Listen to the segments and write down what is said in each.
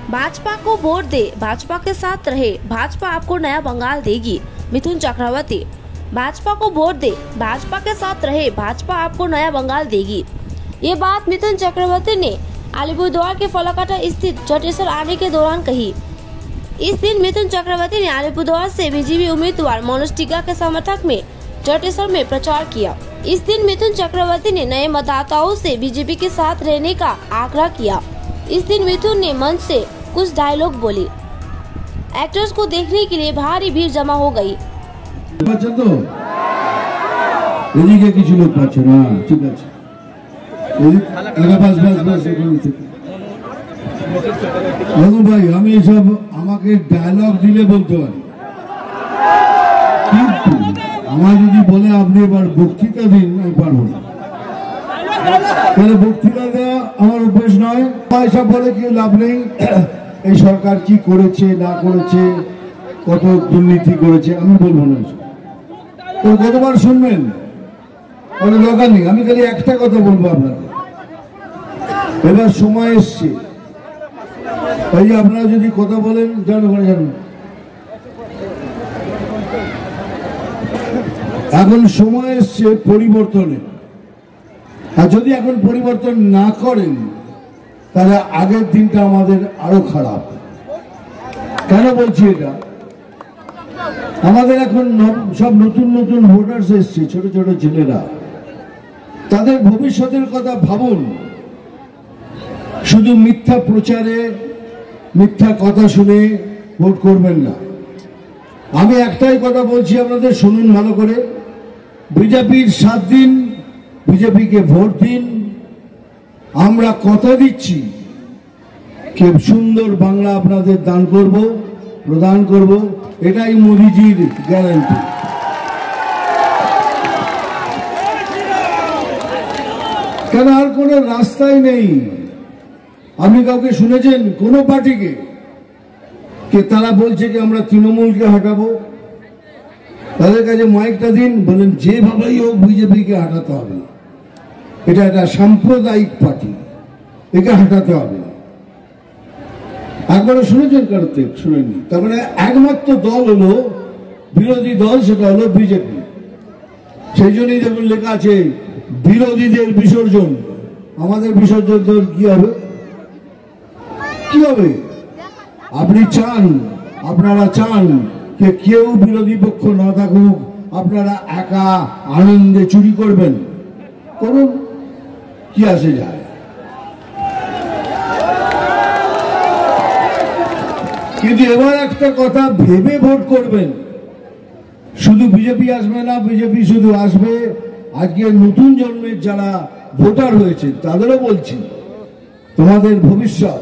भाजपा को वोट दे, भाजपा के साथ रहे, भाजपा आपको नया बंगाल देगी। मिथुन चक्रवर्ती। भाजपा को वोट दे, भाजपा के साथ रहे, भाजपा आपको नया बंगाल देगी। ये बात मिथुन चक्रवर्ती ने अलीपुरद्वार के फलाकाटा स्थित जटेश्वर आने के दौरान कही। इस दिन मिथुन चक्रवर्ती ने अलीपुरद्वार से बीजेपी उम्मीदवार मनोज टिग्गा के समर्थक में जटेश्वर में प्रचार किया। इस दिन मिथुन चक्रवर्ती ने नए मतदाताओं से बीजेपी के साथ रहने का आग्रह किया। इस दिन मिथुन ने मंच से कुछ डायलॉग बोले। एक्टर्स को देखने के लिए भारी भीड़ जमा हो गई। ভাই আমি সব আমাকে ডায়লগ দিলে বলতে পারি, কিন্তু আমার যদি বলে আপনি এবার বক্তৃতা দিন আমি পারবো না। তাহলে বক্তৃতা দেওয়া আমার অভ্যেস নয়। পয়সা বলে কি লাভ নেই। এই সরকার কি করেছে না করেছে, কত দুর্নীতি করেছে আমি বলবো না। তো কতবার শুনবেন কোনো দরকার নেই। আমি খালি একটা কথা বলবো আপনাদের, এবার সময় এসছে। এই যে আপনারা যদি কথা বলেন জানো জানুন, এখন সময় এসছে পরিবর্তনের। আর যদি এখন পরিবর্তন না করেন তাহলে আগের দিনটা আমাদের আরো খারাপ। কেন বলছি এটা? আমাদের এখন সব নতুন নতুন ভোটার্স এসছে, ছোট ছোট ছেলেরা। তাদের ভবিষ্যতের কথা ভাবুন। শুধু মিথ্যা প্রচারে মিথ্যা কথা শুনে ভোট করবেন না। আমি একটাই কথা বলছি, আপনাদের শুনুন ভালো করে। বিজেপির 7 দিন, বিজেপিকে ভোট দিন। আমরা কথা দিচ্ছি কি সুন্দর বাংলা আপনাদের দান করব, প্রদান করব। এটাই মোদিজির গ্যারান্টি। কেন আর কোনো রাস্তাই নেই। আপনি কাউকে শুনেছেন কোন পার্টিকে কে তারা বলছে কি আমরা তৃণমূলকে হটাবো? তাদের কাছে মাইকটা দিন, বলেন যেভাবেই হোক বিজেপিকে হটাতে হবে। এটা একটা সাম্প্রদায়িক পার্টি, একে হটাতে হবে। একবারও শুনেছেন? কারোতে শুনেননি। তার মানে একমাত্র দল হলো বিরোধী দল, সেটা হলো বিজেপি। সেই জন্যই দেখুন লেখা আছে বিরোধীদের বিসর্জন। আমাদের বিসর্জন কি হবে? কি হবে? আপনি চান, আপনারা চান যে কেউ বিরোধী পক্ষ না থাকুক, আপনারা একা আনন্দে চুরি করবেন, করুন, কি আসে যায়। কিন্তু এবার একটা কথা ভেবে ভোট করবেন। শুধু বিজেপি আসবে না, বিজেপি শুধু আসবে। আজকে নতুন জন্মের যারা ভোটার হয়েছে তাদেরও বলছি, তোমাদের ভবিষ্যৎ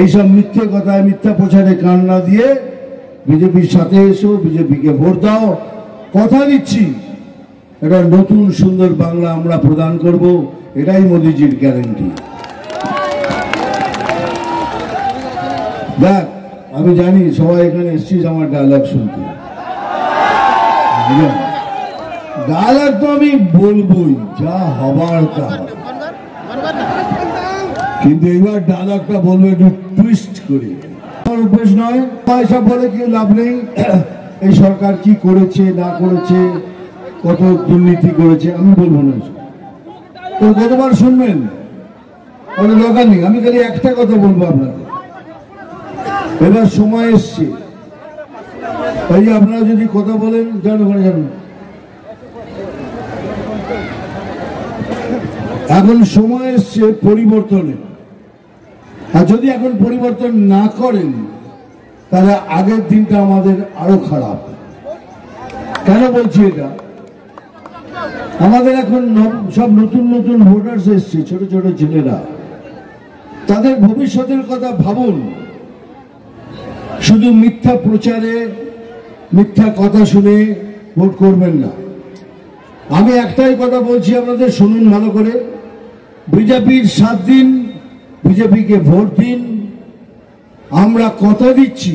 এইসব মিথ্যে কথায় মিথ্যা প্রচারে কান না দিয়ে বিজেপির সাথে এসো, বিজেপিকে ভোট দাও। কথা দিচ্ছি এটা নতুন সুন্দর বাংলা আমরা প্রদান করব। এটাই মোদিজির গ্যারান্টি। দেখ, আমি জানি সবাই এখানে এসেছিস আমার ডায়লগ শুনতে। ডায়লগ তো আমি বলবোই, যা হবার তা। কিন্তু এবার ডায়লগটা বলবো একটু টুইস্ট করে। আমার অভ্যেস নয়। পয়সা বলে কি লাভ নেই। এই সরকার কি করেছে না করেছে, কত দুর্নীতি করেছে আমি বলবো না। তো কতবার শুনবেন কোনো দরকার নেই। আমি খালি একটা কথা বলবো আপনাদের, এবার সময় এসছে। এই যে আপনারা যদি কথা বলেন জানো জানুন, এখন সময় এসছে পরিবর্তনের। আর যদি এখন পরিবর্তন না করেন তাহলে আগের দিনটা আমাদের আরো খারাপ। কেন বলছি এটা? আমাদের এখন সব নতুন নতুন ভোটার্স এসছে, ছোট ছোট ছেলেরা। তাদের ভবিষ্যতের কথা ভাবুন। শুধু মিথ্যা প্রচারে মিথ্যা কথা শুনে ভোট করবেন না। আমি একটাই কথা বলছি, আপনাদের শুনুন ভালো করে। বিজেপির 7 দিন, বিজেপিকে ভোট দিন। আমরা কথা দিচ্ছি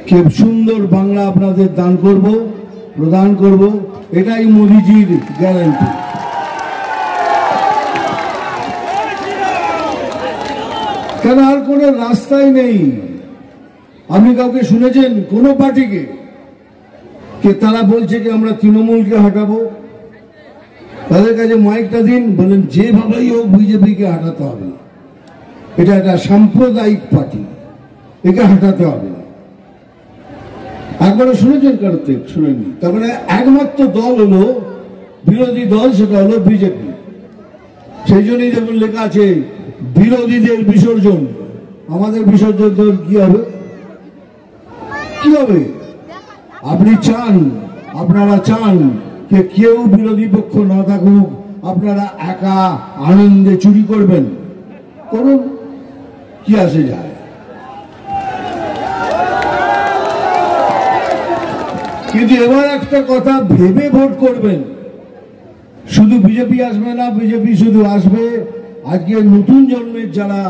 কি সুন্দর বাংলা আপনাদের দান করব, প্রদান করব। এটাই মোদিজির গ্যারান্টি। কেন আর কোনো রাস্তাই নেই। আপনি কাউকে শুনেছেন কোন পার্টিকে কে তারা বলছে কি আমরা তৃণমূলকে হটাবো? তাদের কাছে মাইকটা দিন, বলেন যেভাবেই হোক বিজেপিকে হটাতে হবে। এটা একটা সাম্প্রদায়িক পার্টি, একে হটাতে হবে। একবারও শুনেছেন কারোর থেকে? শুনেননি। তার মানে একমাত্র দল হলো বিরোধী দল, সেটা হলো বিজেপি। সেই জন্যই দেখুন লেখা আছে বিরোধীদের বিসর্জন। আমাদের বিসর্জন কি হবে? কি হবে? আপনি চান, আপনারা চান যে কেউ বিরোধী পক্ষ না থাকুক, আপনারা একা আনন্দে চুরি করবেন, করুন, কি আসে যায়। কিন্তু এবার একটা কথা ভেবে ভোট করবেন। শুধু বিজেপি আসবে না, বিজেপি শুধু আসবে, আজকে নতুন জন্মের যারা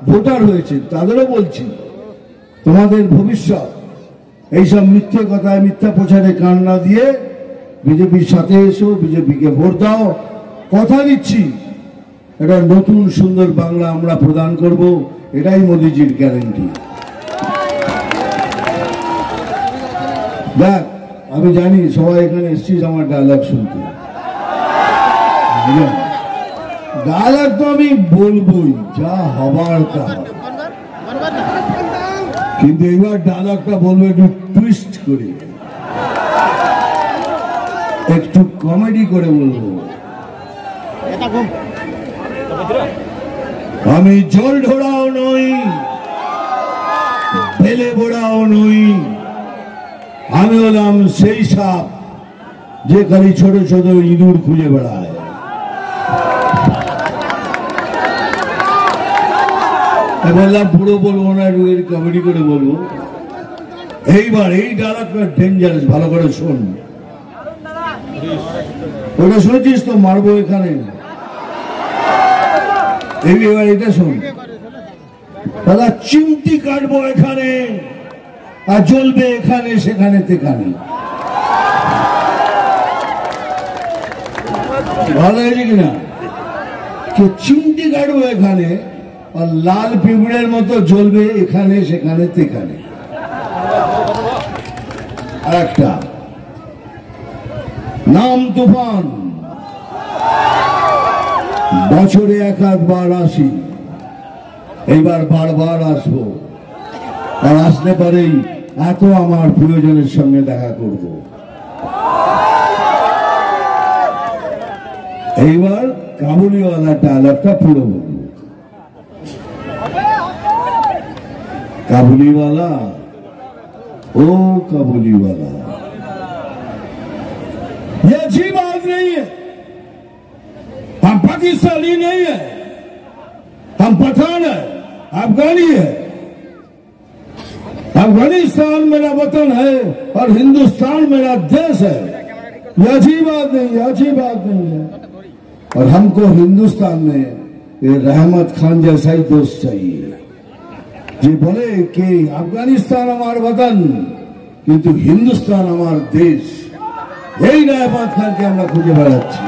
ভোটার হয়েছে তাদেরও বলছি, তোমাদের ভবিষ্যৎ এইসব মিথ্যে কথায়, মিথ্যা প্রচারে কান না দিয়ে বিজেপির সাথে এসো, বিজেপিকে ভোট দাও। কথা দিচ্ছি এটা নতুন সুন্দর বাংলা আমরা প্রদান করব, এটাই মোদিজির গ্যারান্টি। দেখ, আমি জানি সবাই এখানে এসেছিস আমার ডায়লগ শুনতে। ডায়লগ তো আমি বলবোই, যা হবার তা, কিন্তু এবার ডায়লগটা বলবো একটু টুইস্ট করে, একটু কমেডি করে বলবো। আমি জল ঢোড়াও নই, ফেলে বোড়াও নই, আমি হলাম সেই সাপ যে খালি ছোট ছোট ইঁদুর খুঁজে বেড়ায়। বললাম পুরো বলবো না, একটু কমেডি করে বলবো। এইবার এই ডায়লগটা ডেঞ্জারাস, ভালো করে শোন। ওটা শুনেছিস তো? মারবো এখানে। এবার এটা শোন, দাদা চিমটি কাটবো এখানে আর জ্বলবে এখানে সেখানে তেখানে। ভালো হয়েছে কিনা? চিমটি কাটবো এখানে আর লাল পিঁপড়ের মতো জ্বলবে এখানে সেখানে তেখানে। আর একটা নাম তুফান, বছরে এক আধবার আসি, এইবার বারবার আসবো, আর আসলে পরেই এত আমার প্রিয়জনের সঙ্গে দেখা করব। এইবার কাবুলিওয়ালা ডায়লগটা পুরো বলবো। काबुलीवाला, ओ काबुलीवाला, ये अच्छी बात नहीं है। हम पाकिस्तानी नहीं है, हम पठान है, अफगानी है। अफगानिस्तान मेरा वतन है और हिंदुस्तान मेरा देश है। ये अच्छी बात नहीं है, अच्छी बात नहीं है। और हमको हिंदुस्तान में ये रहमत खान जैसा ही दोस्त चाहिए, যে বলে কি আফগানিস্তান আমার বতন কিন্তু হিন্দুস্তান আমার দেশ। এই রহমত খানকে আমরা খুঁজে বেড়াচ্ছি,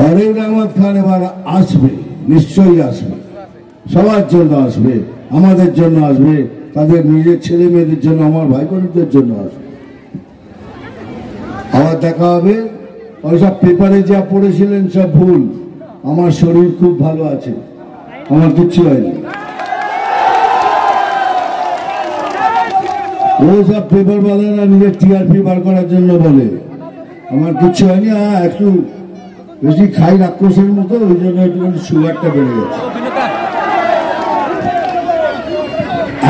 আর এই রহমত খান এবার আসবে, নিশ্চয়ই আসবে, সবার জন্য আসবে, আমাদের জন্য আসবে, তাদের নিজের ছেলে মেয়েদের জন্য, আমার ভাই বোনদের জন্য আসবে। আবার দেখা হবে। ওইসব পেপারে যা পড়েছিলেন সব ভুল। আমার শরীর খুব ভালো আছে, আমার কিচ্ছু হয়নি। ওসব পেপার বালারা নিজের টিআরপি বার করার জন্য বলে, আমার কিচ্ছু হয়নি। একটু বেশি খাই রাক্ষসের মতো, ওই জন্য একটুখানি সুগারটা বেড়ে গেছে।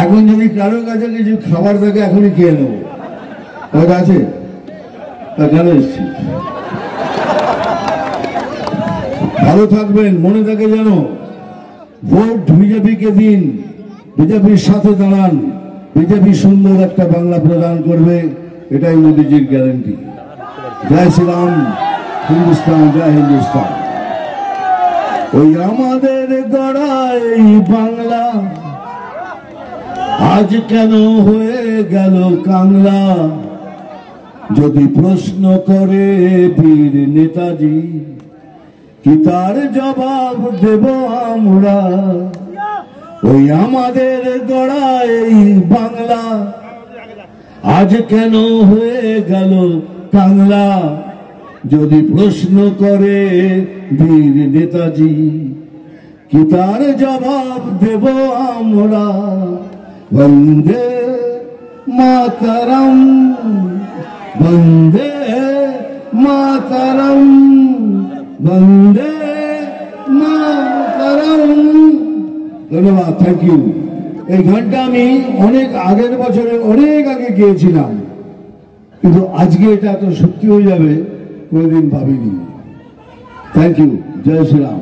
এখন যদি কারো কাছে কিছু খাবার থাকে এখনই খেয়ে নেবো। ওটা আছে, কেন এসছি? ভালো থাকবেন, মনে থাকে যেন ভোট বিজেপিকে দিন, বিজেপির সাথে দাঁড়ান, বিজেপি সুন্দর একটা বাংলা প্রদান করবে, এটাই মোদিজির গ্যারান্টি। জয় শ্রীরাম, হিন্দুস্তান, জয় হিন্দুস্তান। ওই আমাদের গড়াই বাংলা আজ কেন হয়ে গেল কাংলা? যদি প্রশ্ন করে বীর নেতাজি, কি তার জবাব দেব আমরা? ওই আমাদের গড়া এই বাংলা আজ কেন হয়ে গেল কাংলা? যদি প্রশ্ন করে বীর নেতাজি, কি তার জবাব দেব আমরা? বন্দে মাতরম, বন্দে মাতরম, বন্দে মাতরম। ধন্যবাদ, থ্যাংক ইউ। এই গানটা আমি অনেক আগের বছরে অনেক আগে গেয়েছিলাম, কিন্তু আজকে এটা এত সত্যি হয়ে যাবে কোনোদিন ভাবিনি। Thank you. জয় শ্রীরাম।